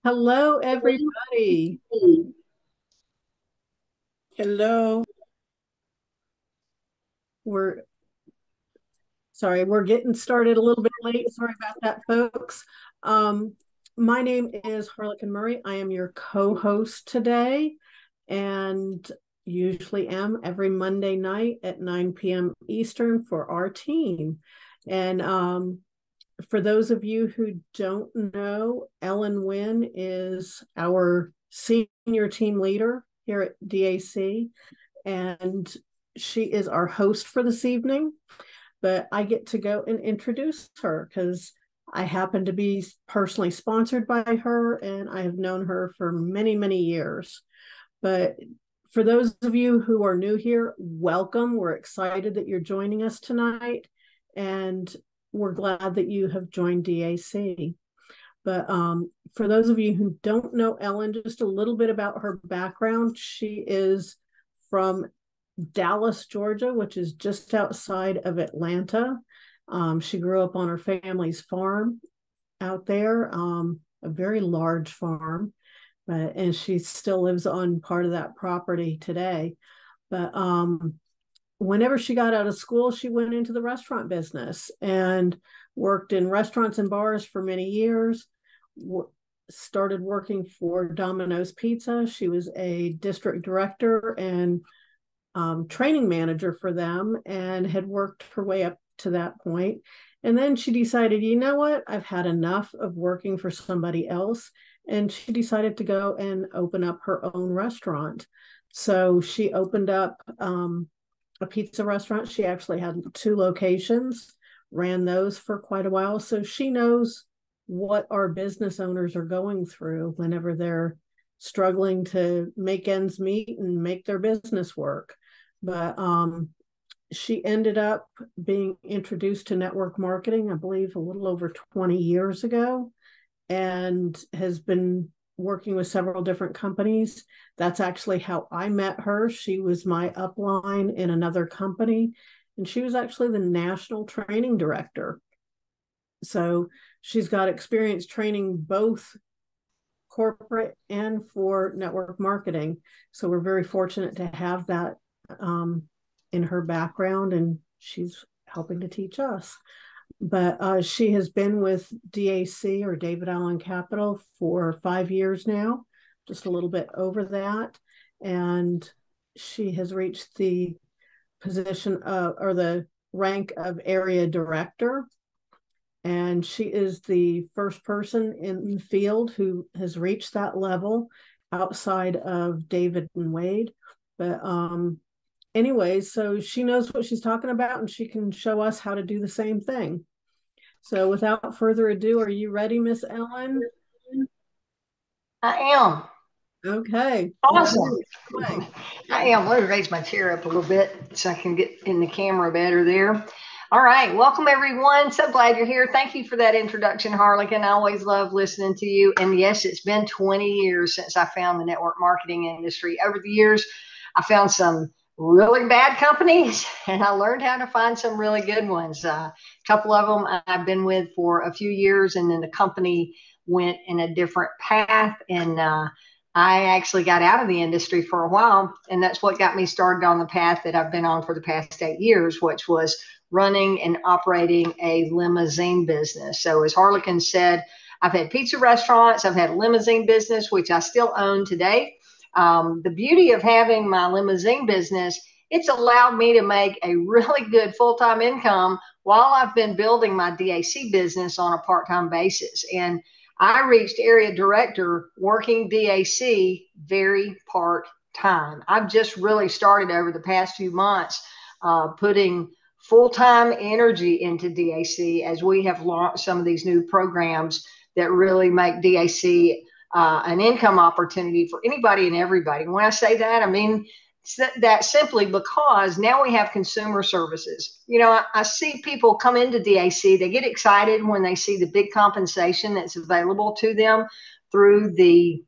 Hello, everybody. Hello. We're we're getting started a little bit late. Sorry about that, folks. Um, my name is Harlequin Murray. I am your co-host today, and usually am every Monday night at 9 p.m. Eastern for our team. And for those of you who don't know, Ellen Winn is our senior team leader here at DAC, and she is our host for this evening. But I get to go and introduce her because I happen to be personally sponsored by her and I have known her for many, many years. But for those of you who are new here, welcome. We're excited that you're joining us tonight, and we're glad that you have joined DAC. But for those of you who don't know Ellen, just a little bit about her background. She is from Dallas, Georgia, which is just outside of Atlanta. She grew up on her family's farm out there, a very large farm, and she still lives on part of that property today. But whenever she got out of school, she went into the restaurant business and worked in restaurants and bars for many years. Started working for Domino's Pizza. She was a district director and training manager for them and had worked her way up to that point. And then she decided, you know what? I've had enough of working for somebody else. And she decided to go and open up her own restaurant. So she opened up a pizza restaurant. She actually had two locations, ran those for quite a while. So she knows what our business owners are going through whenever they're struggling to make ends meet and make their business work. But she ended up being introduced to network marketing, I believe, a little over 20 years ago, and has been working with several different companies. That's actually how I met her. She was my upline in another company, and she was actually the national training director. So she's got experience training both corporate and for network marketing. So we're very fortunate to have that in her background, and she's helping to teach us. But she has been with DAC, or David Allen Capital, for 5 years now, just a little bit over that. And she has reached the position of, or the rank of area director. And she is the first person in the field who has reached that level outside of David and Wade. But anyways, so she knows what she's talking about, and she can show us how to do the same thing. So without further ado, are you ready, Miss Ellen? I am. Okay. Well, Awesome. play. I am. Let me raise my chair up a little bit so I can get in the camera better there. All right. Welcome, everyone. So glad you're here. Thank you for that introduction, Harlequin. I always love listening to you. And yes, it's been 20 years since I found the network marketing industry. Over the years, I found some really bad companies and I learned how to find some really good ones. A couple of them I've been with for a few years, and then the company went in a different path. And I actually got out of the industry for a while, and that's what got me started on the path that I've been on for the past 8 years, which was running and operating a limousine business. So, as Harlequin said, I've had pizza restaurants, I've had a limousine business, which I still own today. The beauty of having my limousine business, it's allowed me to make a really good full-time income while I've been building my DAC business on a part-time basis. And I reached area director working DAC very part time. I've just really started over the past few months putting full time energy into DAC as we have launched some of these new programs that really make DAC an income opportunity for anybody and everybody. And when I say that, I mean that simply because now we have consumer services. You know, I see people come into DAC, they get excited when they see the big compensation that's available to them through the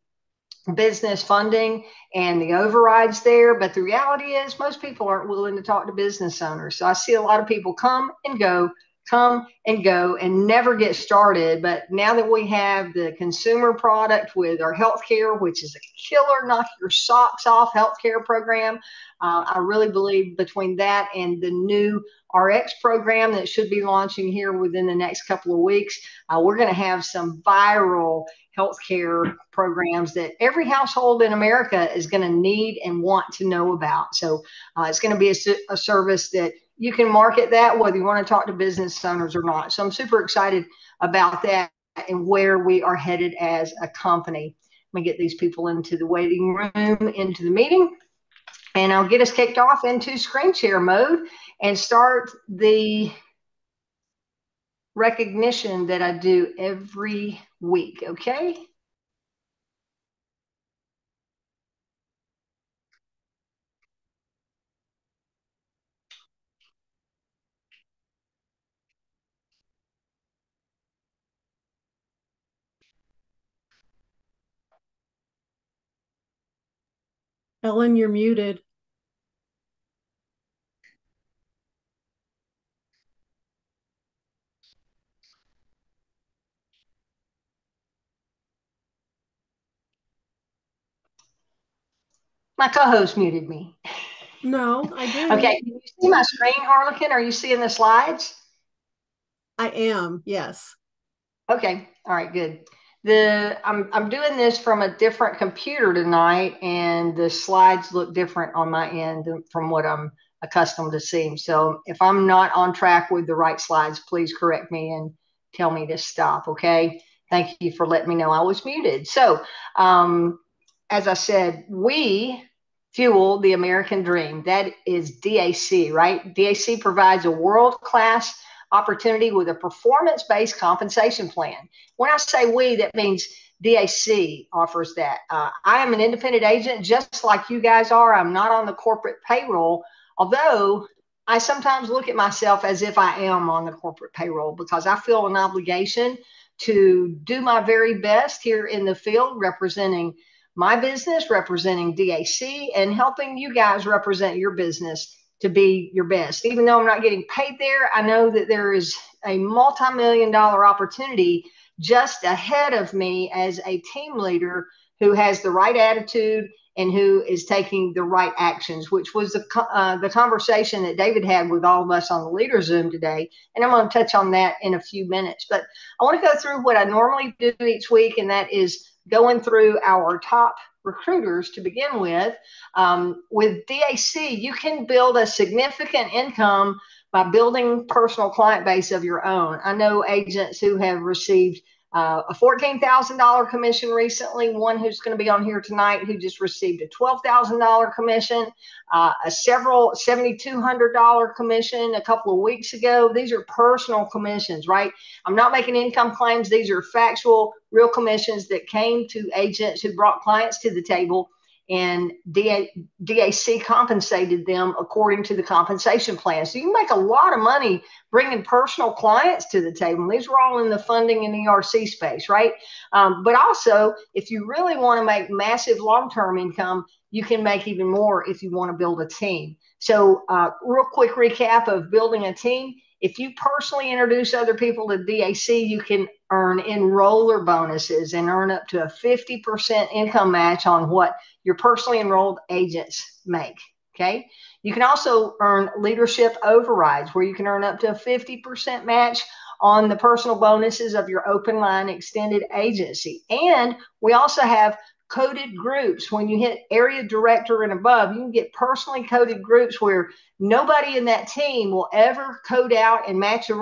business funding and the overrides there. But the reality is, most people aren't willing to talk to business owners. So I see a lot of people come and go come and go and never get started. But now that we have the consumer product with our healthcare, which is a killer, knock your socks off healthcare program, I really believe between that and the new RX program that should be launching here within the next couple of weeks, we're going to have some viral healthcare programs that every household in America is going to need and want to know about. So it's going to be a service that you can market that whether you want to talk to business owners or not. So I'm super excited about that and where we are headed as a company. Let me get these people into the waiting room, into the meeting, and I'll get us kicked off into screen share mode and start the recognition that I do every week, okay? Ellen, you're muted. My co-host muted me. No, I didn't. Okay, can you see my screen, Harlequin? Are you seeing the slides? I am, yes. Okay, all right, good. I'm doing this from a different computer tonight, and the slides look different on my end from what I'm accustomed to seeing. So if I'm not on track with the right slides, please correct me and tell me to stop, okay? Thank you for letting me know I was muted. So as I said, we fuel the American dream. That is DAC, right? DAC provides a world-class opportunity with a performance-based compensation plan. When I say we, that means DAC offers that. I am an independent agent just like you guys are. I'm not on the corporate payroll, although I sometimes look at myself as if I am on the corporate payroll because I feel an obligation to do my very best here in the field representing my business, representing DAC, and helping you guys represent your business to be your best. Even though I'm not getting paid there, I know that there is a multi-million-dollar opportunity just ahead of me as a team leader who has the right attitude and who is taking the right actions, which was the conversation that David had with all of us on the Leader Zoom today. And I'm going to touch on that in a few minutes. But I want to go through what I normally do each week, and that is going through our top recruiters to begin with. With DAC, you can build a significant income by building personal client base of your own. I know agents who have received a $14,000 commission recently, one who's going to be on here tonight who just received a $12,000 commission, a several $7,200 commission a couple of weeks ago. These are personal commissions, right? I'm not making income claims. These are factual, real commissions that came to agents who brought clients to the table, and DAC compensated them according to the compensation plan. So you can make a lot of money bringing personal clients to the table. These were all in the funding and ERC space, right? But also, if you really want to make massive long-term income, you can make even more if you want to build a team. So real quick recap of building a team. If you personally introduce other people to DAC, you can earn enroller bonuses and earn up to a 50% income match on what your personally enrolled agents make, okay? You can also earn leadership overrides where you can earn up to a 50% match on the personal bonuses of your open line extended agency. And we also have coded groups. When you hit area director and above, you can get personally coded groups where nobody in that team will ever code out and match a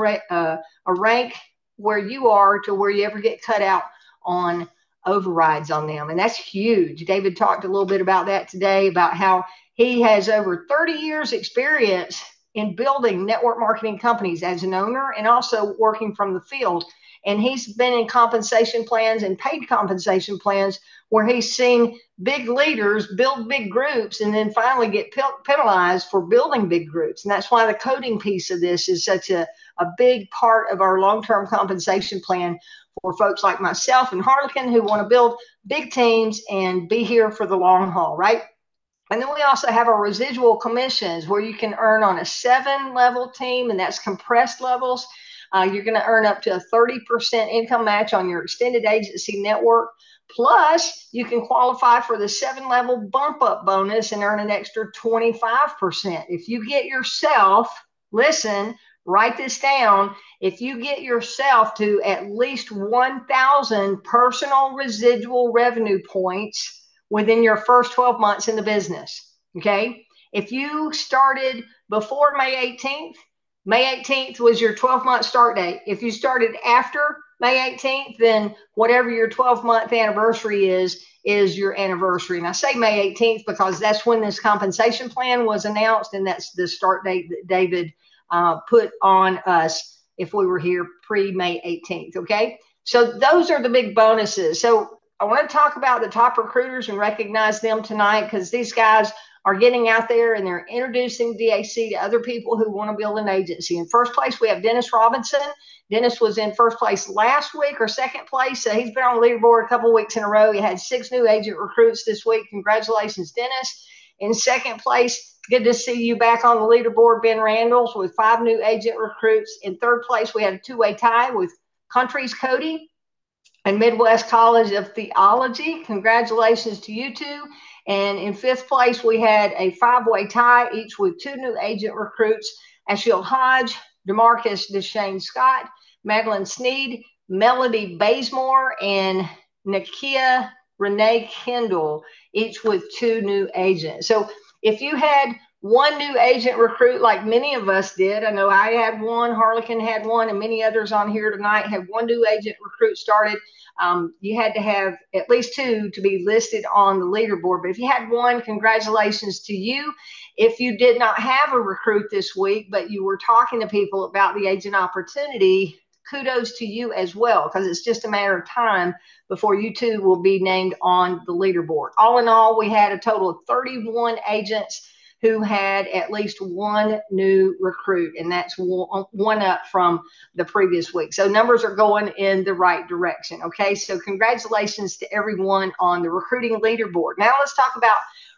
rank where you are to where you ever get cut out on overrides on them. And that's huge. David talked a little bit about that today, about how he has over 30 years experience in building network marketing companies as an owner and also working from the field. And he's been in compensation plans and paid compensation plans where he's seen big leaders build big groups and then finally get penalized for building big groups. And that's why the coding piece of this is such a big part of our long-term compensation plan for folks like myself and Harlequin who want to build big teams and be here for the long haul, right? And then we also have our residual commissions where you can earn on a 7-level team, and that's compressed levels. You're going to earn up to a 30% income match on your extended agency network. Plus, you can qualify for the 7-level bump up bonus and earn an extra 25%. If you get yourself, listen, write this down. If you get yourself to at least 1,000 personal residual revenue points within your first 12 months in the business, okay? If you started before May 18th, May 18th was your 12-month start date. If you started after May 18th, then whatever your 12-month anniversary is your anniversary. And I say May 18th because that's when this compensation plan was announced, and that's the start date that David put on us if we were here pre-May 18th, okay? So those are the big bonuses. So I want to talk about the top recruiters and recognize them tonight because these guys are getting out there and they're introducing DAC to other people who want to build an agency. In first place, we have Dennis Robinson. Dennis was in first place last week or second place. He's been on the leaderboard a couple of weeks in a row. He had 6 new agent recruits this week. Congratulations, Dennis. In second place, good to see you back on the leaderboard, Ben Randalls, with 5 new agent recruits. In third place, we had a 2-way tie with Country's Cody and Midwest College of Theology. Congratulations to you two. And in fifth place, we had a 5-way tie, each with 2 new agent recruits: Ashiel Hodge, DeMarcus Deshane Scott, Madeline Sneed, Melody Bazemore, and Nakia Renee Kendall, each with 2 new agents. So if you had 1 new agent recruit like many of us did, I know I had 1, Harlequin had 1, and many others on here tonight had 1 new agent recruit started. You had to have at least 2 to be listed on the leaderboard. But if you had 1, congratulations to you. If you did not have a recruit this week, but you were talking to people about the agent opportunity, kudos to you as well, because it's just a matter of time before you too will be named on the leaderboard. All in all, we had a total of 31 agents who had at least 1 new recruit, and that's one up from the previous week. So numbers are going in the right direction, okay? So congratulations to everyone on the recruiting leaderboard. Now let's talk about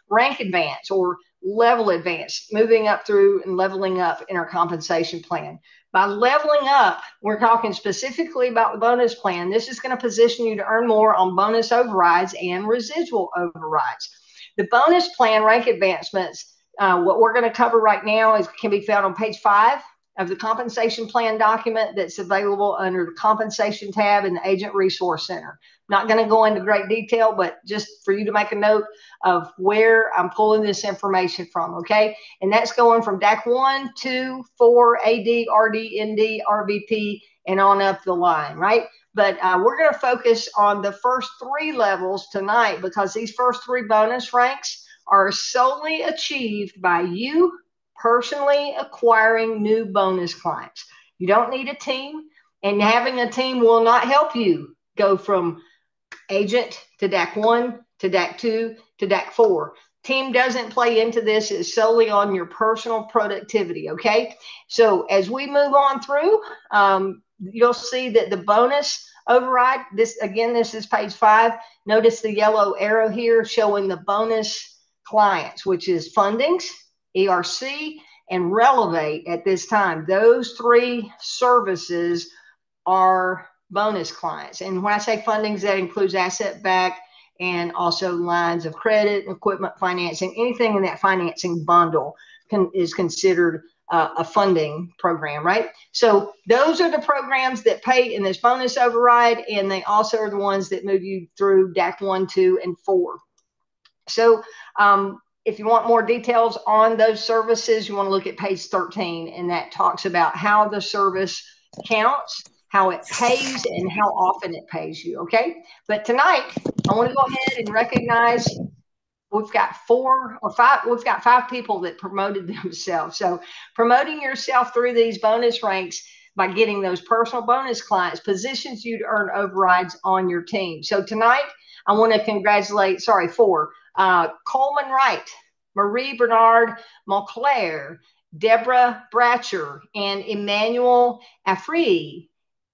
rank advance or level advance, moving up through and leveling up in our compensation plan. By leveling up, we're talking specifically about the bonus plan. This is going to position you to earn more on bonus overrides and residual overrides. The bonus plan rank advancements, what we're going to cover right now can be found on page 5 of the compensation plan document that's available under the compensation tab in the Agent Resource Center. Not going to go into great detail, but just for you to make a note of where I'm pulling this information from, okay? And that's going from DAC 1, 2, 4, AD, RD, ND, RVP, and on up the line, right? But we're going to focus on the first 3 levels tonight because these first 3 bonus ranks are solely achieved by you personally acquiring new bonus clients. You don't need a team, and having a team will not help you go from agent to DAC 1 to DAC 2 to DAC 4. Team doesn't play into this. It's solely on your personal productivity, okay? So as we move on through, you'll see that the bonus override, this is page 5. Notice the yellow arrow here showing the bonus clients, which is Fundings, ERC, and Relevate at this time. Those 3 services are bonus clients. And when I say fundings, that includes asset back and also lines of credit, equipment financing, anything in that financing bundle is considered a funding program, right? So those are the programs that pay in this bonus override, and they also are the ones that move you through DAC 1, 2, and 4. So if you want more details on those services, you want to look at page 13, and that talks about how the service counts, how it pays, and how often it pays you, okay? But tonight, I want to go ahead and recognize we've got 5 people that promoted themselves. So promoting yourself through these bonus ranks by getting those personal bonus clients positions you to earn overrides on your team. So tonight, I want to congratulate, 4, Coleman Wright, Marie Bernard Montclair, Deborah Bratcher, and Emmanuel Afri.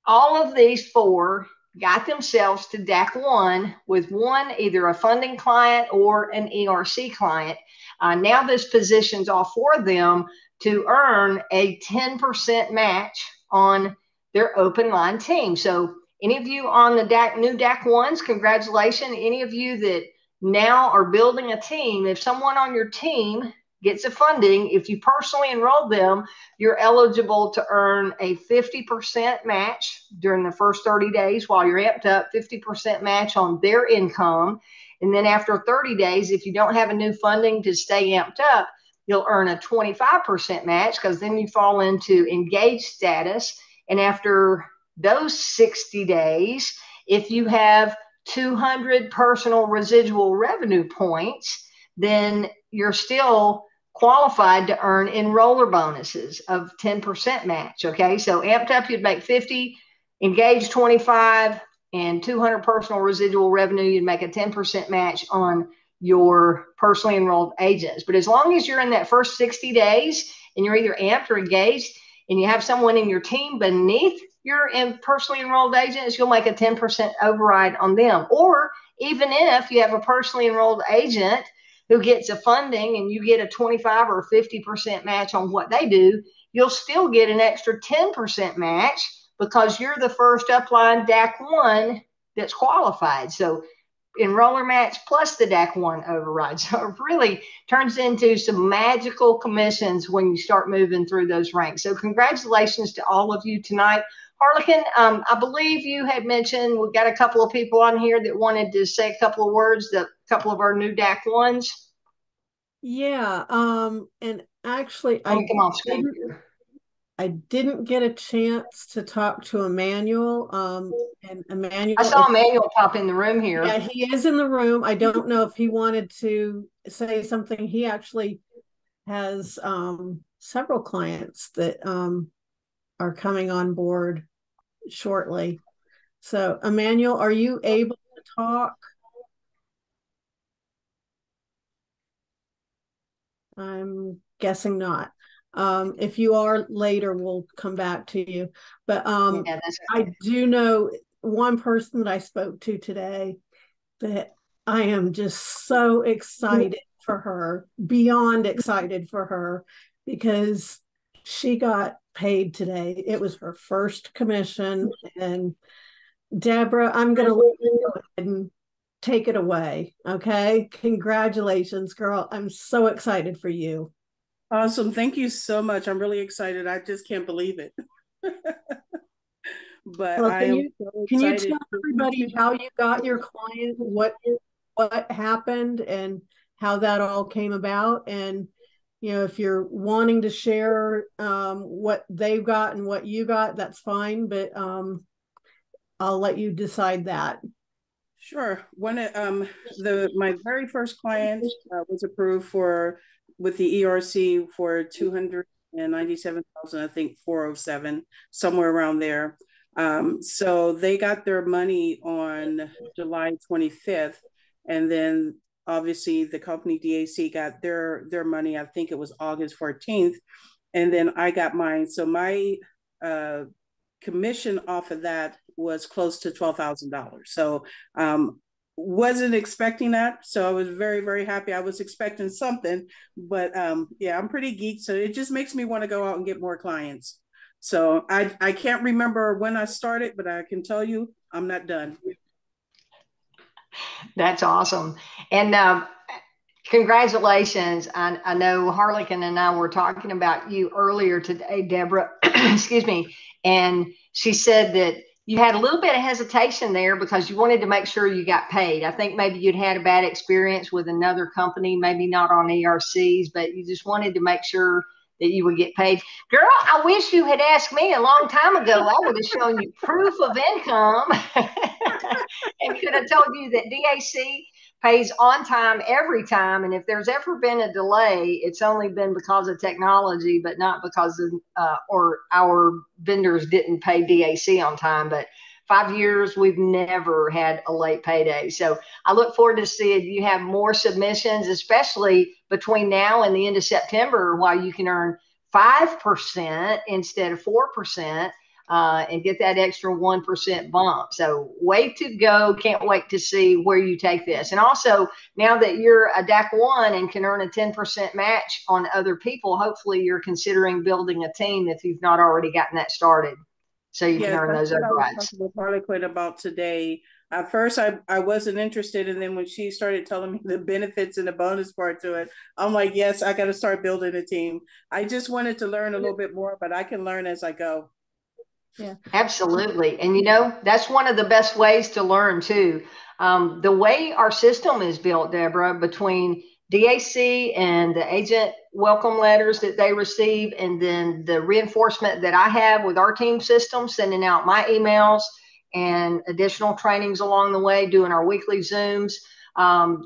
All of these 4 got themselves to DAC 1 with either a funding client or an ERC client. Now this positions all 4 of them to earn a 10% match on their open line team. So any of you on the DAC, new DAC ones, congratulations. Any of you that now are building a team, if someone on your team gets a funding, if you personally enroll them, you're eligible to earn a 50% match during the first 30 days while you're amped up, 50% match on their income. And then after 30 days, if you don't have a new funding to stay amped up, you'll earn a 25% match, because then you fall into engaged status. And after those 60 days, if you have 200 personal residual revenue points, then you're still qualified to earn enroller bonuses of 10% match. Okay, so amped up, you'd make 50, engaged 25, and 200 personal residual revenue, you'd make a 10% match on your personally enrolled agents. But as long as you're in that first 60 days and you're either amped or engaged, and you have someone in your team beneath your personally enrolled agents, you'll make a 10% override on them. Or even if you have a personally enrolled agent who gets a funding and you get a 25 or 50% match on what they do, you'll still get an extra 10% match, because you're the first upline DAC 1 that's qualified. So enroller match plus the DAC 1 override. So it really turns into some magical commissions when you start moving through those ranks. So congratulations to all of you tonight. Harlequin, I believe you had mentioned we've got a couple of people on here that wanted to say a couple of words, a couple of our new DAC 1s. Yeah, and actually I didn't get a chance to talk to Emmanuel. And Emmanuel, I saw Emmanuel pop in the room here. Yeah, he is in the room. I don't know if he wanted to say something. He actually has several clients that are coming on board shortly. So, Emmanuel, are you able to talk? I'm guessing not. If you are, later, we'll come back to you. But Yeah, I do know one person that I spoke to today that I am just so excited for her, beyond excited for her, because she got paid today. It was her first commission. And Deborah, I'm going to let you go ahead and take it away. Okay. Congratulations, girl. I'm so excited for you. Awesome. Thank you so much. I'm really excited. I just can't believe it. But well, I am can you tell everybody how you got your client, what happened, and how that all came about? And if you're wanting to share what they've got and what you got, that's fine, but I'll let you decide that. Sure. When my very first client was approved with the ERC for 297,000, I think 407, somewhere around there. So they got their money on July 25th, and then obviously the company DAC got their money. I think it was August 14th, and then I got mine. So my commission off of that was close to $12,000. So wasn't expecting that. So I was very, very happy. I was expecting something, but yeah, I'm pretty geeked. So it just makes me want to go out and get more clients. So I can't remember when I started, but I can tell you I'm not done. That's awesome. And congratulations. I know Harlequin and I were talking about you earlier today, Deborah, excuse me. And she said that you had a little bit of hesitation there because you wanted to make sure you got paid. I think maybe you'd had a bad experience with another company, maybe not on ERCs, but you just wanted to make sure that you would get paid. Girl, I wish you had asked me a long time ago. I would have shown you proof of income and could have told you that DAC pays on time every time. And if there's ever been a delay, it's only been because of technology, but not because of, or our vendors didn't pay DAC on time. But 5 years, we've never had a late payday. So I look forward to seeing you have more submissions, especially between now and the end of September, while you can earn 5% instead of 4%. And get that extra 1% bump. So way to go. Can't wait to see where you take this. And also, now that you're a DAC 1 and can earn a 10% match on other people, hopefully you're considering building a team if you've not already gotten that started. so you can Yes, earn that's those what I was overrides. talking with Harlequin about today. At first, I wasn't interested, and then when she started telling me the benefits and the bonus part to it, I'm like, yes, I got to start building a team. I just wanted to learn a little bit more, but I can learn as I go. Yeah, absolutely. And that's one of the best ways to learn too. The way our system is built, Deborah, between DAC and the agent welcome letters that they receive, and then the reinforcement that I have with our team system, sending out my emails and additional trainings along the way, doing our weekly Zooms,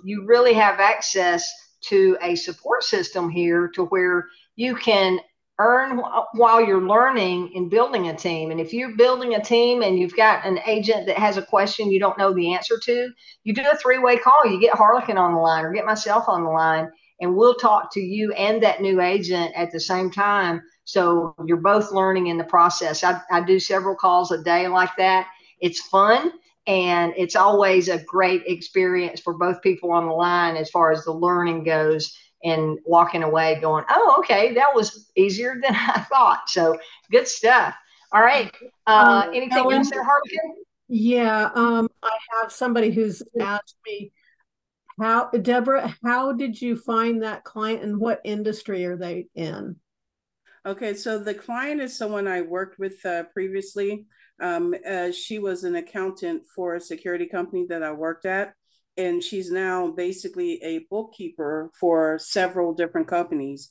you really have access to a support system here to where you can earn while you're learning and building a team. And if you're building a team and you've got an agent that has a question you don't know the answer to, you do a three-way call. You get Harlequin on the line or get myself on the line, and we'll talk to you and that new agent at the same time. So you're both learning in the process. I do several calls a day like that. It's fun. And it's always a great experience for both people on the line as far as the learning goes, and walking away going, oh, okay, that was easier than I thought. So good stuff. All right. Anything Ellen, else there, Harlequin? Yeah, I have somebody who's asked me, Deborah, how did you find that client and what industry are they in? Okay, so the client is someone I worked with previously. She was an accountant for a security company that I worked at, and she's now basically a bookkeeper for several different companies.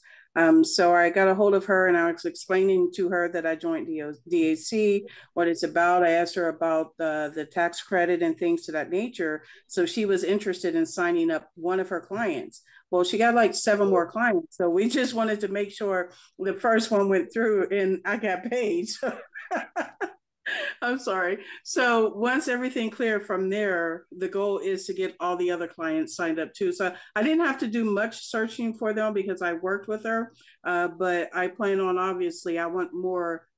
So I got a hold of her, and I was explaining to her that I joined DAC, what it's about. I asked her about the tax credit and things to that nature. So she was interested in signing up one of her clients. Well, she got like 7 more clients. So we just wanted to make sure the first one went through and I got paid. So I'm sorry. So once everything cleared from there, the goal is to get all the other clients signed up too. So I didn't have to do much searching for them because I worked with her. But I plan on, obviously, I want more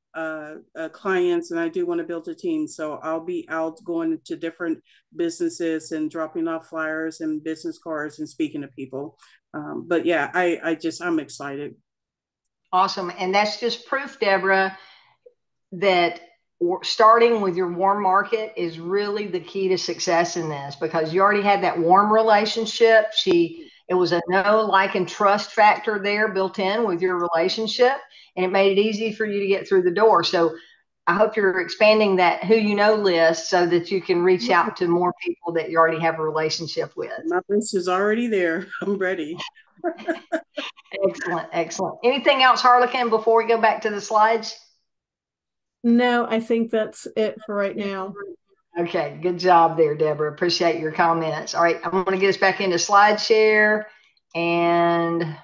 clients, and I do want to build a team. So I'll be out going to different businesses and dropping off flyers and business cards and speaking to people. But yeah, I'm excited. Awesome. And that's just proof, Deborah, that starting with your warm market is really the key to success in this, because you already had that warm relationship. It was a know, like, and trust factor there built in with your relationship, and it made it easy for you to get through the door. So I hope you're expanding that who you know list so that you can reach out to more people that you already have a relationship with. My list is already there. I'm ready. Excellent, excellent. Anything else, Harlequin, before we go back to the slides? No, I think that's it for right now. Okay, good job there, Deborah. Appreciate your comments. All right, I'm going to get us back into slide share, and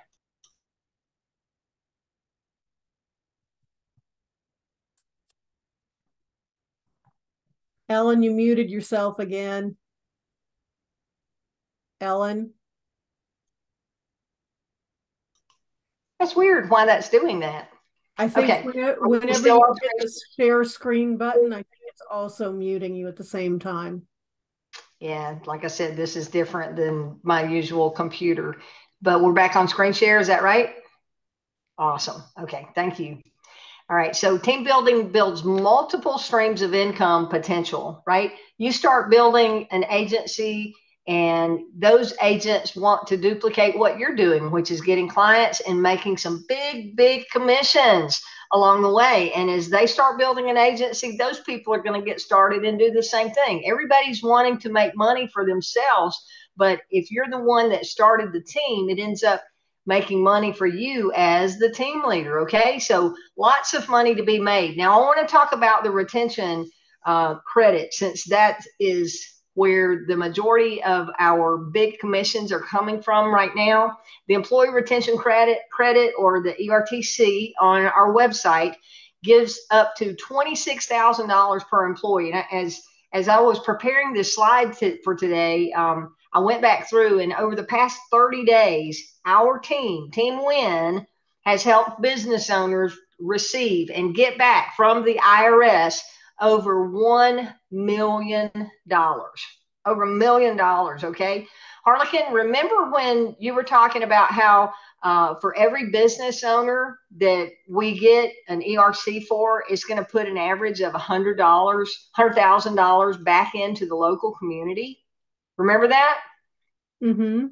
Ellen, you muted yourself again. Ellen. that's weird why that's doing that. I think okay. whenever you hit the share screen button, I think it's also muting you at the same time. Yeah, like I said, this is different than my usual computer, but we're back on screen share. Is that right? Awesome. Okay, thank you. All right, so team building builds multiple streams of income potential, right? You start building an agency, and those agents want to duplicate what you're doing, which is getting clients and making some big, big commissions along the way. And as they start building an agency, those people are going to get started and do the same thing. Everybody's wanting to make money for themselves, but if you're the one that started the team, it ends up making money for you as the team leader. Okay, so lots of money to be made. Now I want to talk about the retention credit, since that is where the majority of our big commissions are coming from right now. The employee retention credit, or the ERTC on our website, gives up to $26,000 per employee. And as I was preparing this slide for today, I went back through, and over the past 30 days, our Team Winn, has helped business owners receive and get back from the IRS over $1 million. Over $1 million, okay? Harlequin, remember when you were talking about how for every business owner that we get an ERC for, it's going to put an average of $100,000 back into the local community? Remember that? Mm-hmm.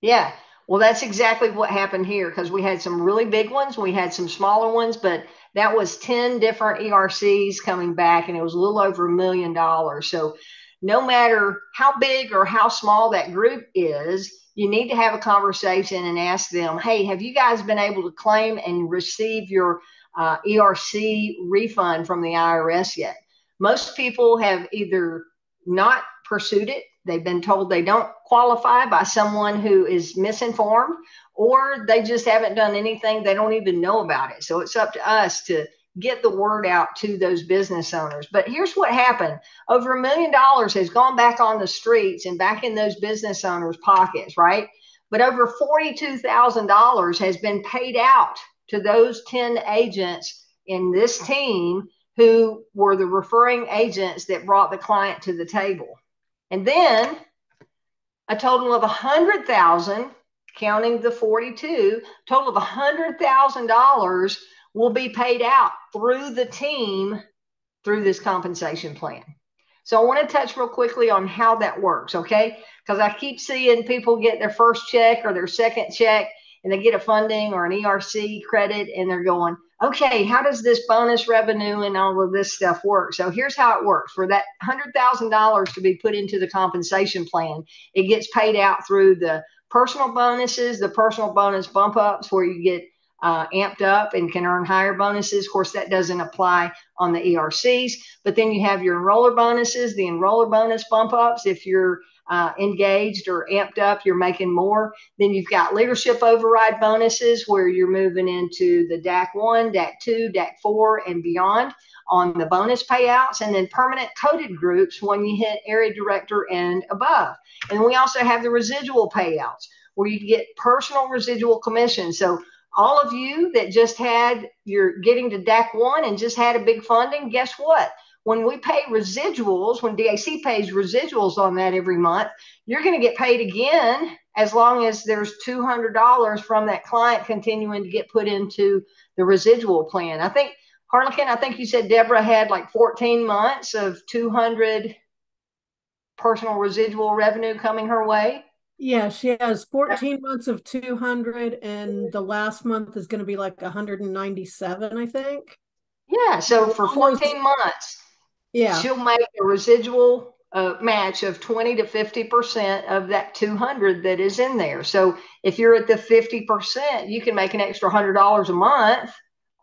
Yeah. Well, that's exactly what happened here, because we had some really big ones, we had some smaller ones, but that was 10 different ERCs coming back, and it was a little over $1 million. So no matter how big or how small that group is, you need to have a conversation and ask them, hey, have you guys been able to claim and receive your ERC refund from the IRS yet? Most people have either not pursued it, they've been told they don't qualify by someone who is misinformed, or they just haven't done anything, they don't even know about it. So it's up to us to get the word out to those business owners. But here's what happened. Over $1 million has gone back on the streets and back in those business owners' pockets, right? But over $42,000 has been paid out to those 10 agents in this team who were the referring agents that brought the client to the table. And then a total of 100,000, counting the 42, total of $100,000 will be paid out through the team through this compensation plan. So I want to touch real quickly on how that works, okay? Because I keep seeing people get their first check or their second check, and they get a funding or an ERC credit, and they're going, okay, how does this bonus revenue and all of this stuff work? So here's how it works. For that $100,000 to be put into the compensation plan, it gets paid out through the personal bonuses, the personal bonus bump ups, where you get amped up and can earn higher bonuses. Of course, that doesn't apply on the ERCs, but then you have your enroller bonuses, the enroller bonus bump ups. If you're engaged or amped up, you're making more. Then you've got leadership override bonuses, where you're moving into the DAC 1, DAC 2, DAC 4, and beyond on the bonus payouts. And then permanent coded groups when you hit area director and above. And we also have the residual payouts, where you get personal residual commission. So all of you that just had, you're getting to DAC 1 and just had a big funding, guess what? When we pay residuals, when DAC pays residuals on that every month, you're going to get paid again, as long as there's $200 from that client continuing to get put into the residual plan. I think, Harlequin, I think you said Deborah had like 14 months of 200 personal residual revenue coming her way. Yeah, she has 14 months of 200, and the last month is going to be like 197, I think. Yeah, so for Almost, 14 months, yeah, she'll make a residual match of 20 to 50% of that 200 that is in there. So if you're at the 50%, you can make an extra $100 a month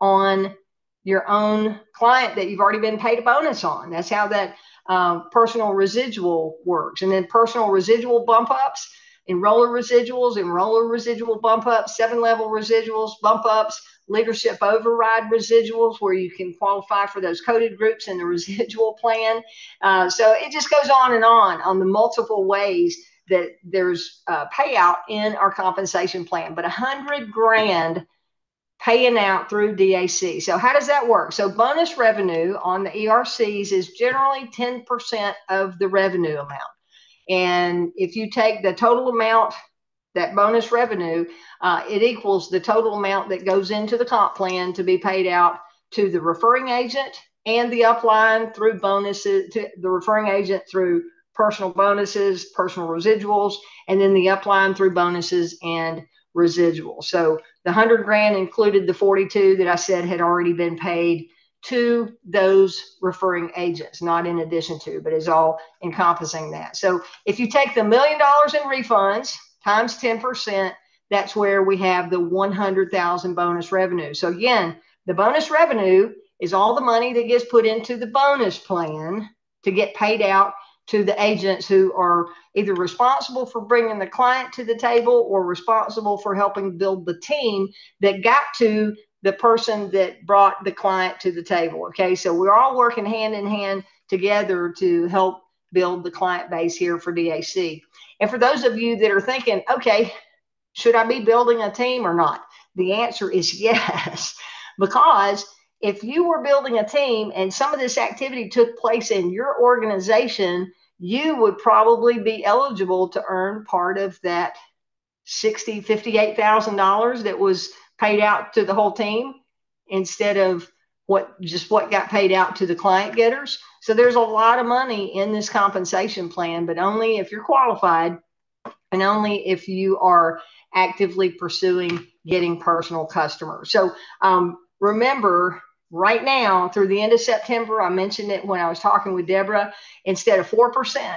on your own client that you've already been paid a bonus on. That's how that personal residual works. And then personal residual bump ups, enroller residual bump ups, 7-level residuals, bump ups, leadership override residuals, where you can qualify for those coded groups in the residual plan. So it just goes on the multiple ways that there's payout in our compensation plan. But $100,000 paying out through DAC. So how does that work? So bonus revenue on the ERCs is generally 10% of the revenue amount. And if you take the total amount, that bonus revenue, it equals the total amount that goes into the comp plan to be paid out to the referring agent and the upline through bonuses, to the referring agent through personal bonuses, personal residuals, and then the upline through bonuses and residuals. So the $100,000 included the 42 that I said had already been paid to those referring agents, not in addition to, but is all encompassing that. So if you take the $1 million in refunds times 10%, that's where we have the 100,000 bonus revenue. So again, the bonus revenue is all the money that gets put into the bonus plan to get paid out to the agents who are either responsible for bringing the client to the table or responsible for helping build the team that got to the person that brought the client to the table. Okay, so we're all working hand in hand together to help build the client base here for DAC. And for those of you that are thinking, okay, should I be building a team or not? The answer is yes, because if you were building a team and some of this activity took place in your organization, you would probably be eligible to earn part of that $58,000 that was paid out to the whole team instead of what got paid out to the client getters. So there's a lot of money in this compensation plan, but only if you're qualified and only if you are actively pursuing getting personal customers. So remember, right now through the end of September, I mentioned it when I was talking with Deborah, instead of 4%,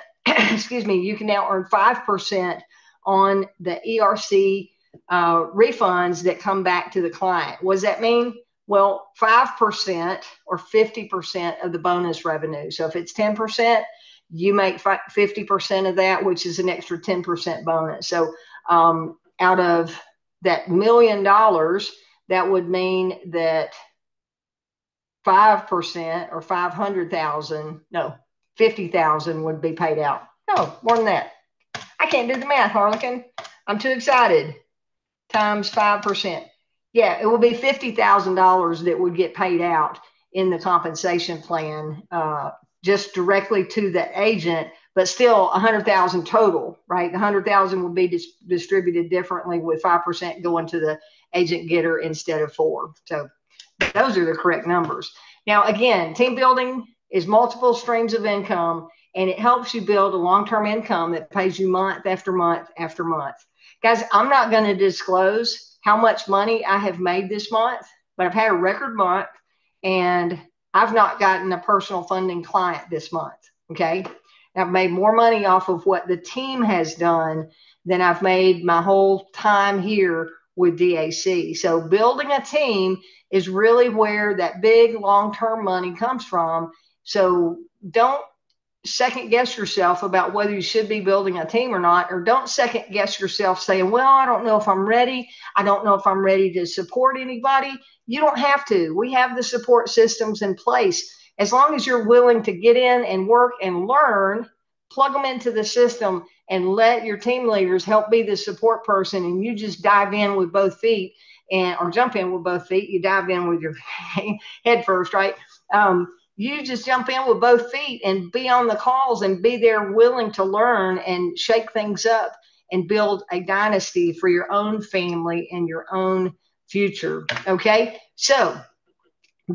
excuse me, you can now earn 5% on the ERC refunds that come back to the client. What does that mean? Well, 5% or 50% of the bonus revenue. So if it's 10%, you make 50% of that, which is an extra 10% bonus. So out of that $1 million, that would mean that 5% or 500,000, no, 50,000 would be paid out. No, more than that. I can't do the math, Harlequin. I'm too excited. Times 5%. Yeah, it will be $50,000 that would get paid out in the compensation plan, just directly to the agent, but still 100,000 total, right? The 100,000 will be distributed differently with 5% going to the agent getter instead of 4. So those are the correct numbers. Now, again, team building is multiple streams of income, and it helps you build a long-term income that pays you month after month after month. Guys, I'm not going to disclose how much money I have made this month, but I've had a record month, and I've not gotten a personal funding client this month, okay? I've made more money off of what the team has done than I've made my whole time here with DAC. So building a team is really where that big long-term money comes from. So don't second guess yourself about whether you should be building a team or not, or don't second guess yourself saying, well, I don't know if I'm ready. I don't know if I'm ready to support anybody. You don't have to. We have the support systems in place. As long as you're willing to get in and work and learn, plug them into the system and let your team leaders help be the support person, and you just dive in with both feet or jump in with both feet. You dive in with your head first, right? You just jump in with both feet and be on the calls and be there willing to learn and shake things up and build a dynasty for your own family and your own future. Okay, so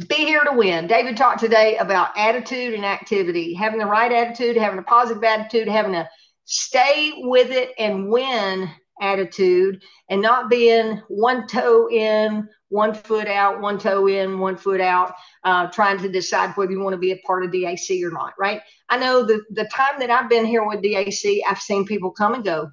be here to win. David talked today about attitude and activity, having the right attitude, having a positive attitude, having a stay with it and win attitude, and not being one toe in, 1 foot out, 1 toe in, 1 foot out, trying to decide whether you want to be a part of DAC or not, right? I know the time that I've been here with DAC, I've seen people come and go.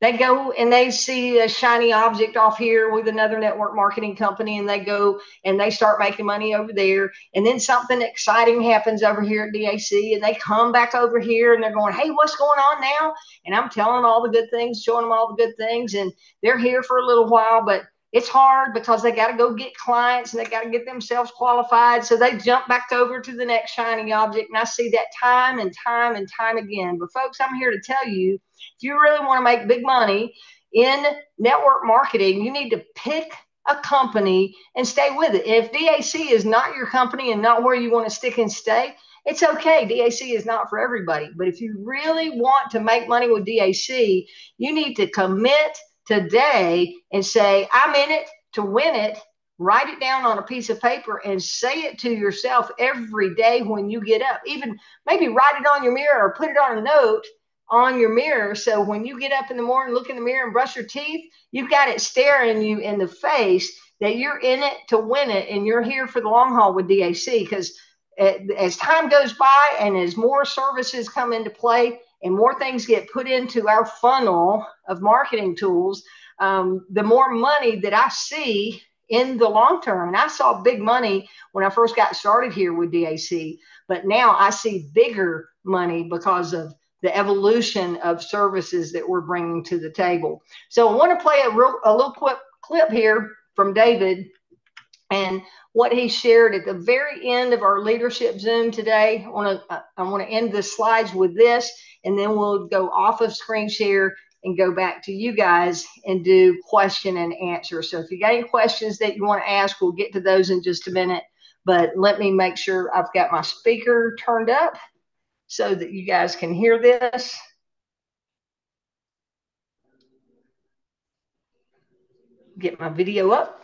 They go and they see a shiny object off here with another network marketing company, and they go and they start making money over there. And then something exciting happens over here at DAC, and they come back over here and they're going, hey, what's going on now? And I'm telling them all the good things, showing them all the good things. And they're here for a little while, but it's hard because they got to go get clients and they got to get themselves qualified. So they jump back over to the next shiny object. And I see that time and time and time again. But folks, I'm here to tell you, if you really want to make big money in network marketing, you need to pick a company and stay with it. If DAC is not your company and not where you want to stick and stay, it's okay. DAC is not for everybody. But if you really want to make money with DAC, you need to commit today and say, I'm in it to win it. Write it down on a piece of paper and say it to yourself every day when you get up. Even maybe write it on your mirror or put it on a note on your mirror. So when you get up in the morning, look in the mirror and brush your teeth, you've got it staring you in the face that you're in it to win it. And you're here for the long haul with DAC, because as time goes by and as more services come into play and more things get put into our funnel of marketing tools, the more money that I see in the long term. And I saw big money when I first got started here with DAC, but now I see bigger money because of the evolution of services that we're bringing to the table. So I want to play a little quick clip here from David and what he shared at the very end of our leadership Zoom today. I want to end the slides with this, and then we'll go off of screen share and go back to you guys and do question and answer. So if you got any questions that you want to ask, we'll get to those in just a minute. But let me make sure I've got my speaker turned up so that you guys can hear this. Get my video up.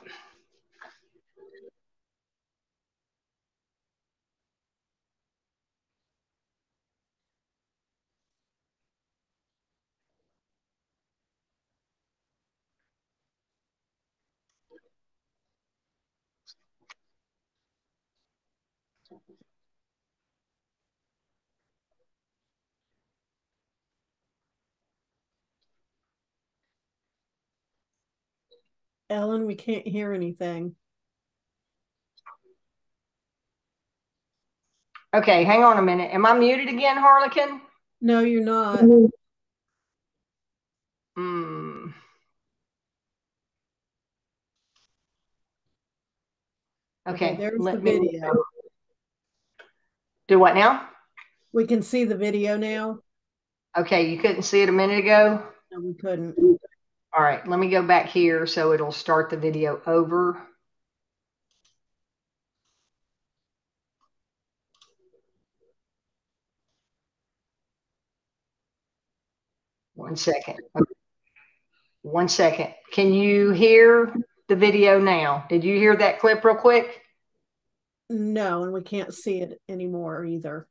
Ellen, we can't hear anything. Okay, hang on a minute. Am I muted again, Harlequin? No, you're not. Okay, there's the video. Do what now? We can see the video now. Okay, you couldn't see it a minute ago? No, we couldn't. All right, let me go back here so it'll start the video over. One second. Okay. 1 second. Can you hear the video now? Did you hear that clip real quick? No, and we can't see it anymore either.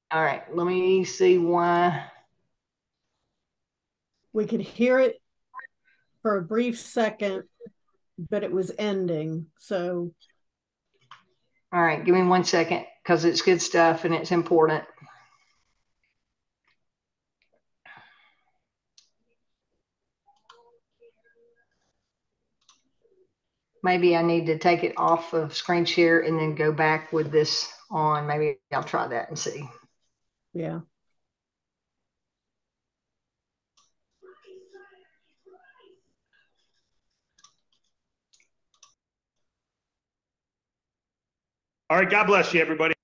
All right, let me see why. We could hear it for a brief second, but it was ending. So, all right, give me 1 second because it's good stuff and it's important. Maybe I need to take it off of screen share and then go back with this on. Maybe I'll try that and see. Yeah. All right, God bless you, everybody.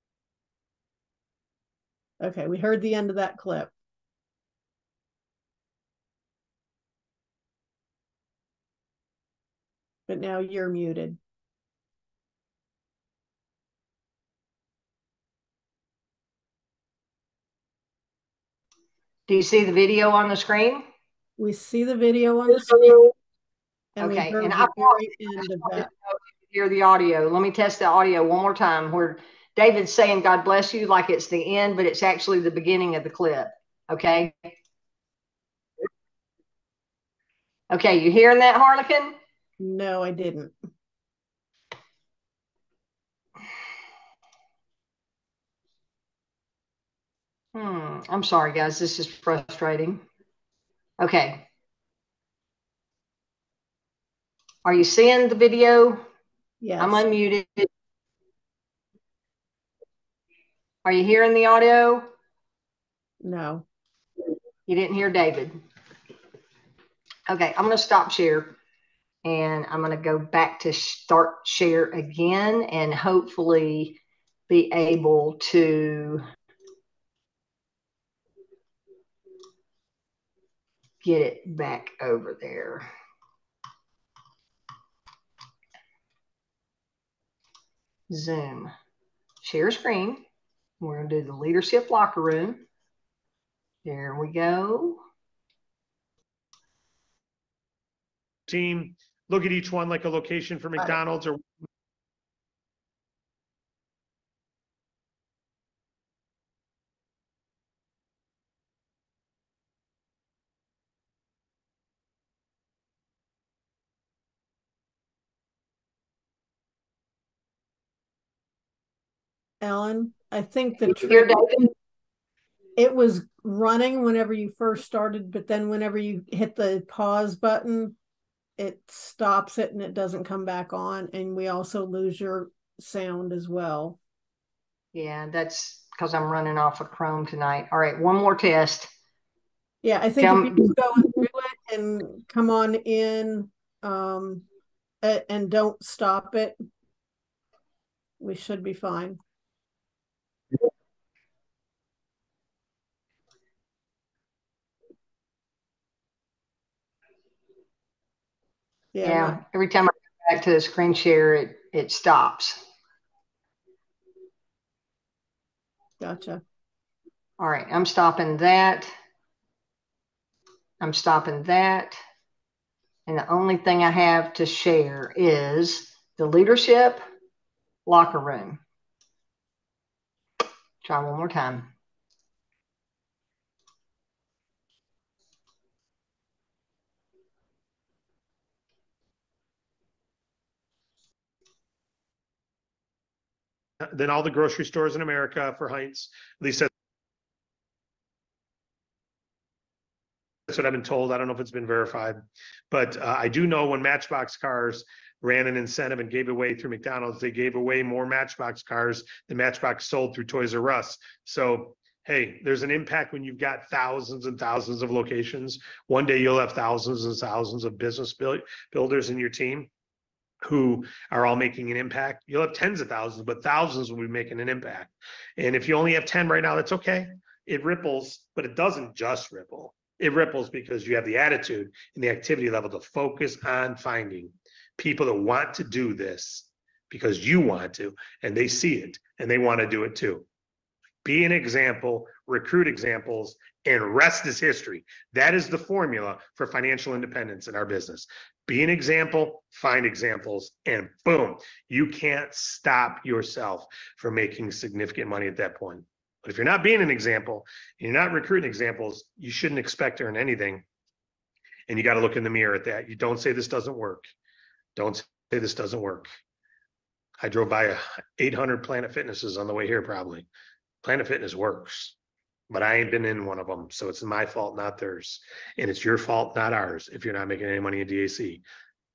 Okay, we heard the end of that clip. But now you're muted. Do you see the video on the screen? We see the video on the screen. And Okay, we heard and the very end of that. Hear the audio. Let me test the audio one more time where David's saying God bless you like it's the end, but it's actually the beginning of the clip. Okay. Okay, you hearing that, Harlequin? No, I didn't. I'm sorry, guys. This is frustrating. Okay. Are you seeing the video? Yes. I'm unmuted. Are you hearing the audio? No. You didn't hear David. Okay, I'm going to stop share and I'm going to go back to start share again and hopefully be able to get it back over there. Zoom, share screen. We're going to do the leadership locker room. There we go. Team, look at each one like a location for McDonald's or Ellen, I think the trick, it was running whenever you first started, but then whenever you hit the pause button, it stops it and it doesn't come back on. And we also lose your sound as well. Yeah, that's because I'm running off of Chrome tonight. All right, one more test. Yeah, I think if you just go through it and come on in and don't stop it, we should be fine. Yeah, every time I go back to the screen share, it stops. Gotcha. All right, I'm stopping that. I'm stopping that. And the only thing I have to share is the leadership locker room. Try one more time. Than all the grocery stores in America for Heinz. At least that's what I've been told. I don't know if it's been verified, but I do know when Matchbox cars ran an incentive and gave away through McDonald's, they gave away more Matchbox cars than Matchbox sold through Toys R Us. So, hey, there's an impact when you've got thousands and thousands of locations. One day you'll have thousands and thousands of business builders in your team who are all making an impact. You'll have tens of thousands, but thousands will be making an impact. And if you only have 10 right now, that's okay. It ripples, but it doesn't just ripple. It ripples because you have the attitude and the activity level to focus on finding people that want to do this because you want to, and they see it and they want to do it too. Be an example, recruit examples, and rest is history. That is the formula for financial independence in our business. Be an example, find examples, and boom, you can't stop yourself from making significant money at that point. But if you're not being an example, and you're not recruiting examples, you shouldn't expect to earn anything. And you got to look in the mirror at that. You don't say this doesn't work. Don't say this doesn't work. I drove by 800 Planet Fitnesses on the way here probably. Planet Fitness works, but I ain't been in one of them. So it's my fault, not theirs. And it's your fault, not ours, if you're not making any money in DAC.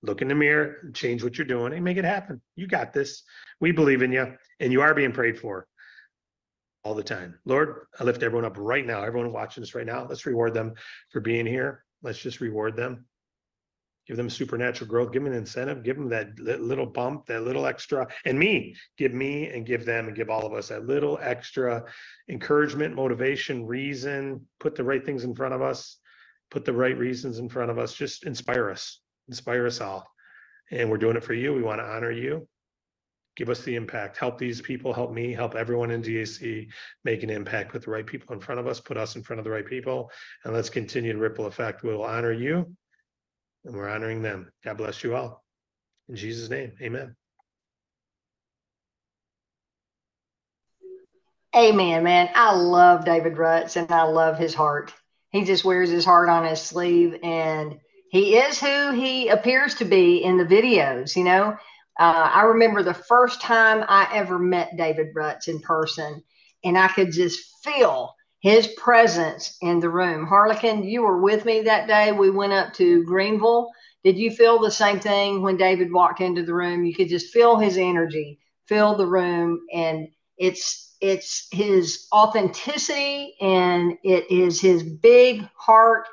Look in the mirror, change what you're doing, and make it happen. You got this. We believe in you, and you are being prayed for all the time. Lord, I lift everyone up right now. Everyone watching this right now, let's reward them for being here. Let's just reward them. Give them supernatural growth. Give them an incentive. Give them that little bump, that little extra. And give me and give them and give all of us that little extra encouragement, motivation, reason. Put the right things in front of us. Put the right reasons in front of us. Just inspire us. Inspire us all. And we're doing it for you. We want to honor you. Give us the impact. Help these people. Help me. Help everyone in DAC make an impact. Put the right people in front of us. Put us in front of the right people. And let's continue to ripple effect. We'll honor you. And we're honoring them. God bless you all. In Jesus' name, amen. Amen, man. I love David Rutz and I love his heart. He just wears his heart on his sleeve and he is who he appears to be in the videos, you know. I remember the first time I ever met David Rutz in person and I could just feel his presence in the room. Harlequin, you were with me that day. We went up to Greenville. Did you feel the same thing when David walked into the room? You could just feel his energy, fill the room, and it's his authenticity and it is his big heart.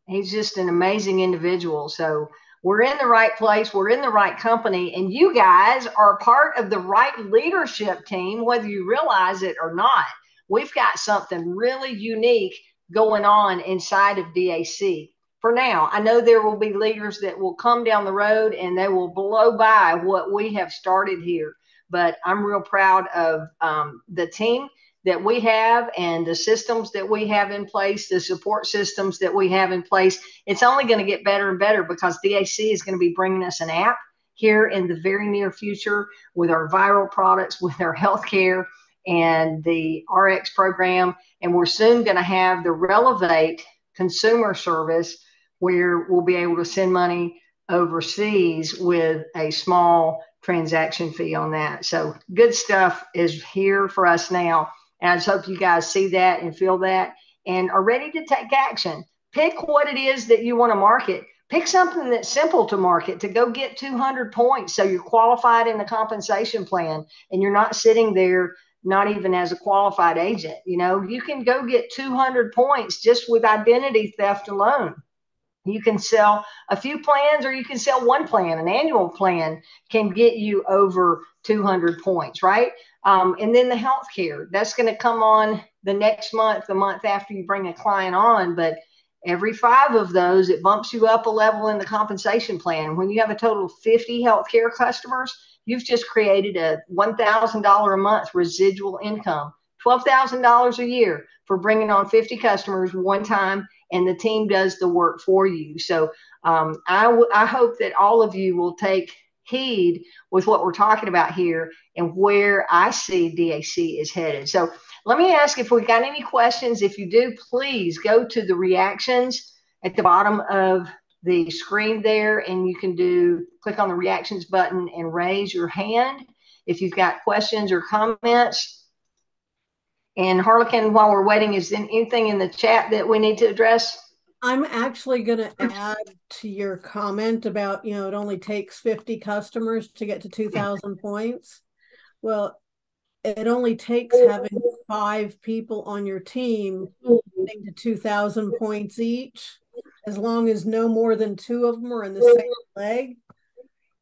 He's just an amazing individual. So we're in the right place. We're in the right company. And you guys are part of the right leadership team, whether you realize it or not. We've got something really unique going on inside of DAC. For now, I know there will be leaders that will come down the road and they will blow by what we have started here. But I'm real proud of the team that we have and the systems that we have in place, the support systems that we have in place. It's only going to get better and better because DAC is going to be bringing us an app here in the very near future with our viral products, with our healthcare and the RX program. And we're soon going to have the Relevate consumer service where we'll be able to send money overseas with a small transaction fee on that. So good stuff is here for us now. And I just hope you guys see that and feel that and are ready to take action. Pick what it is that you want to market. Pick something that's simple to market to go get 200 points so you're qualified in the compensation plan and you're not sitting there not even as a qualified agent. You know, you can go get 200 points just with identity theft alone. You can sell a few plans or you can sell one plan. An annual plan can get you over 200 points, right? And then the healthcare, that's going to come on the next month, the month after you bring a client on. But every 5 of those, it bumps you up a level in the compensation plan. When you have a total of 50 healthcare customers, you've just created a $1,000 a month residual income $12,000 a year for bringing on 50 customers one time, and the team does the work for you. So I hope that all of you will take heed with what we're talking about here and where I see DAC is headed. So let me ask if we got any questions. If you do, please go to the reactions at the bottom of the screen there, and you can click on the reactions button and raise your hand if you've got questions or comments. And Harlequin, while we're waiting, is there anything in the chat that we need to address? I'm actually going to add to your comment about, it only takes 50 customers to get to 2,000 points. Well, it only takes having 5 people on your team getting to 2,000 points each, as long as no more than 2 of them are in the same leg.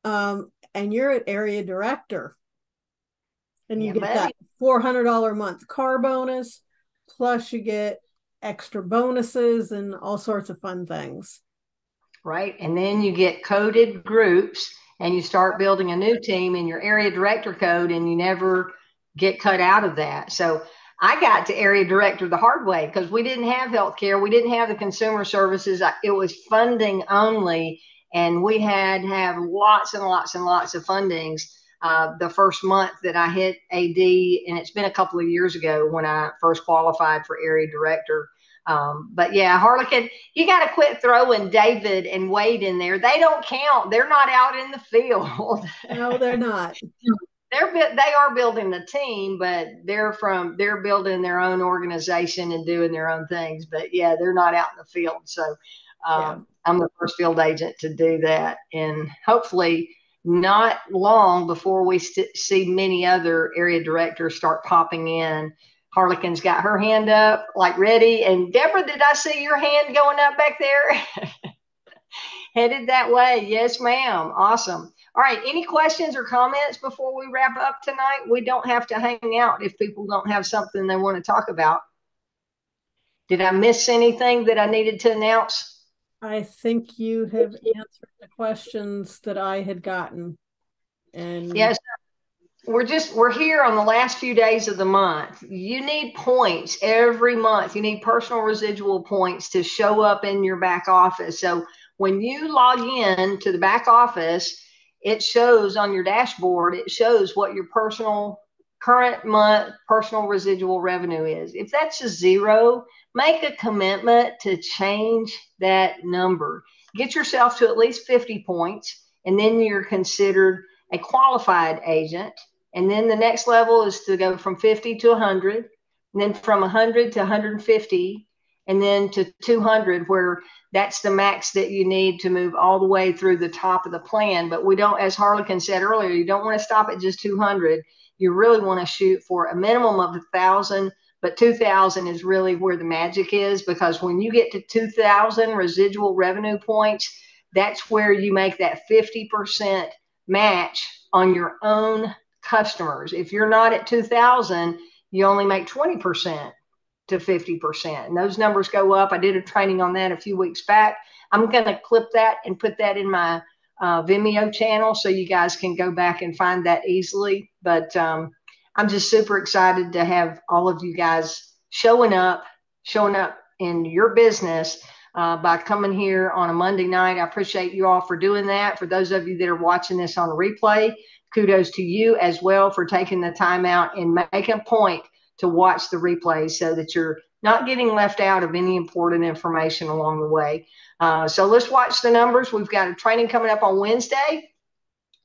And you're at area director. And you get that $400 a month car bonus, plus you get extra bonuses and all sorts of fun things. Right. And then you get coded groups, and you start building a new team in your area director code, and you never get cut out of that. So I got to area director the hard way because we didn't have healthcare. We didn't have the consumer services. It was funding only. And we had to have lots and lots and lots of fundings the first month that I hit AD. And it's been a couple of years ago when I first qualified for area director. But yeah, Harlequin, you got to quit throwing David and Wade in there. They don't count. They're not out in the field. No, they're not. They are building the team, but they're building their own organization and doing their own things. But yeah, they're not out in the field. So I'm the first field agent to do that, and hopefully not long before we see many other area directors start popping in. Harlequin's got her hand up, like ready. And Deborah, did I see your hand going up back there? Headed that way. Yes, ma'am. Awesome. All right. Any questions or comments before we wrap up tonight? We don't have to hang out if people don't have something they want to talk about. Did I miss anything that I needed to announce? I think you have answered the questions that I had gotten. And yes, we're here on the last few days of the month. You need points every month. You need personal residual points to show up in your back office. So when you log in to the back office, it shows on your dashboard, it shows what your current month personal residual revenue is. If that's a 0, make a commitment to change that number. Get yourself to at least 50 points, and then you're considered a qualified agent. And then the next level is to go from 50 to 100, and then from 100 to 150, and then to 200, where that's the max that you need to move all the way through the top of the plan. But we don't, as Harlequin said earlier, you don't want to stop at just 200. You really want to shoot for a minimum of 1,000, but 2,000 is really where the magic is, because when you get to 2,000 residual revenue points, that's where you make that 50% match on your own customers. If you're not at 2,000, you only make 20% to 50%. And those numbers go up. I did a training on that a few weeks back. I'm going to clip that and put that in my Vimeo channel so you guys can go back and find that easily. But I'm just super excited to have all of you guys showing up in your business by coming here on a Monday night. I appreciate you all for doing that. For those of you that are watching this on a replay, kudos to you as well for taking the time out and making a point to watch the replays so that you're not getting left out of any important information along the way. So let's watch the numbers. We've got a training coming up on Wednesday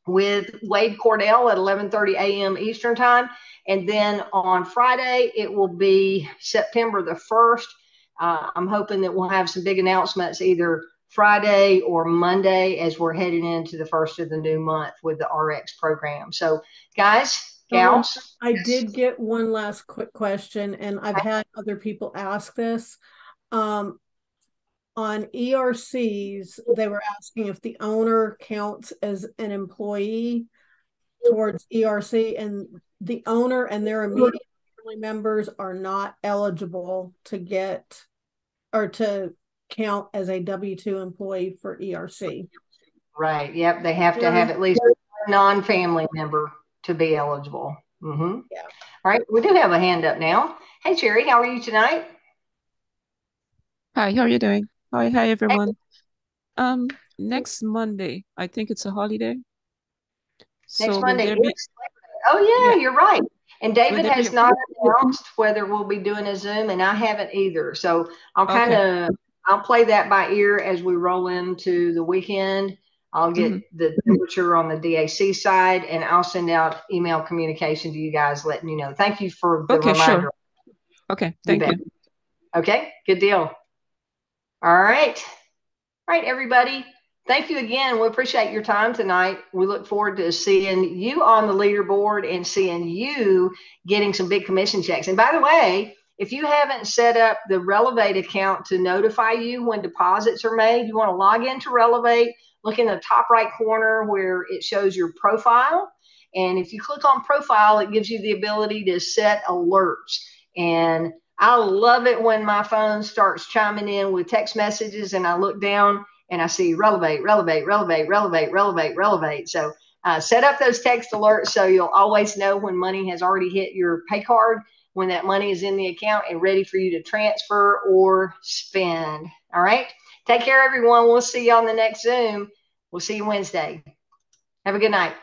with Wade Cordell at 11:30 a.m. Eastern time. And then on Friday, it will be September the 1st. I'm hoping that we'll have some big announcements either Friday or Monday as we're heading into the first of the new month with the RX program. So guys, gals. I did get one last quick question, and I've had other people ask this. On ERCs, they were asking if the owner counts as an employee towards ERC, and the owner and their immediate family members are not eligible to get or to count as a W-2 employee for ERC. Right. Yep. They have to have at least one non-family member to be eligible. Mm-hmm. Yeah. All right, we do have a hand up now. Hey, Cherry, how are you tonight? Hi, how are you doing? Hi Hey, everyone. Next Monday, I think it's a holiday. next So will Monday there is be, Labor Day. Oh, yeah, yeah, you're right. And will David there be has a, not announced whether we'll be doing a Zoom, and I haven't either. So okay. I'll play that by ear as we roll into the weekend. I'll get Hmm. the temperature on the DAC side, and I'll send out email communication to you guys letting you know. Thank you for the Okay, sure. reminder. Okay, You thank bet. you. Okay, good deal. All right. All right, everybody. Thank you again. We appreciate your time tonight. We look forward to seeing you on the leaderboard and seeing you getting some big commission checks. And by the way, if you haven't set up the Relevate account to notify you when deposits are made, you want to log into Relevate, look in the top right corner where it shows your profile. And if you click on profile, it gives you the ability to set alerts. And I love it when my phone starts chiming in with text messages and I look down and I see Relevate, Relevate, Relevate, Relevate, Relevate, Relevate. So set up those text alerts so you'll always know when money has already hit your pay card, when that money is in the account and ready for you to transfer or spend. All right. Take care, everyone. We'll see you on the next Zoom. We'll see you Wednesday. Have a good night.